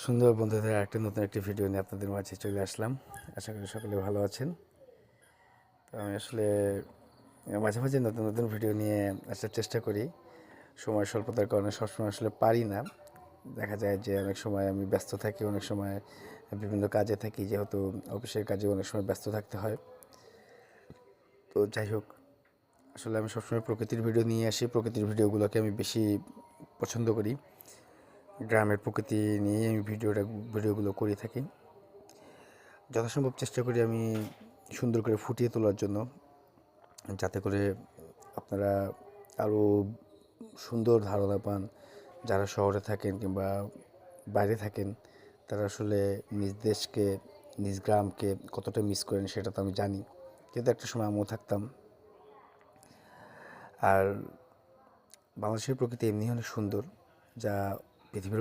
সুন্দর বন্ধুদের নতুন একটি ভিডিও নিয়ে আপনাদের মাঝে চলে আসলাম। আশা করি সকলে ভালো আছেন। তো আমি আসলে মাঝে মাঝে নতুন নতুন ভিডিও নিয়ে আসার চেষ্টা করি। সময় স্বল্পতার কারণে সবসময় আসলে পারি না। দেখা যায় যে অনেক সময় আমি ব্যস্ত থাকি, অনেক সময় বিভিন্ন কাজে থাকি, যেহেতু অফিসের কাজে অনেক সময় ব্যস্ত থাকতে হয়। তো যাই হোক, আসলে আমি সবসময় প্রকৃতির ভিডিও নিয়ে আসি। প্রকৃতির ভিডিওগুলোকে আমি বেশি পছন্দ করি। গ্রামের প্রকৃতি নিয়েই আমি ভিডিওগুলো করে থাকি। যথাসম্ভব চেষ্টা করি আমি সুন্দর করে ফুটিয়ে তোলার জন্য, যাতে করে আপনারা আরও সুন্দর ধারণা পান। যারা শহরে থাকেন কিংবা বাইরে থাকেন, তারা আসলে নিজ দেশকে, নিজ গ্রামকে কতটা মিস করেন সেটা তো আমি জানি, কিন্তু একটা সময় আমিও থাকতাম। আর বাংলাদেশের প্রকৃতি এমনি অনেক সুন্দর, যা পৃথিবীর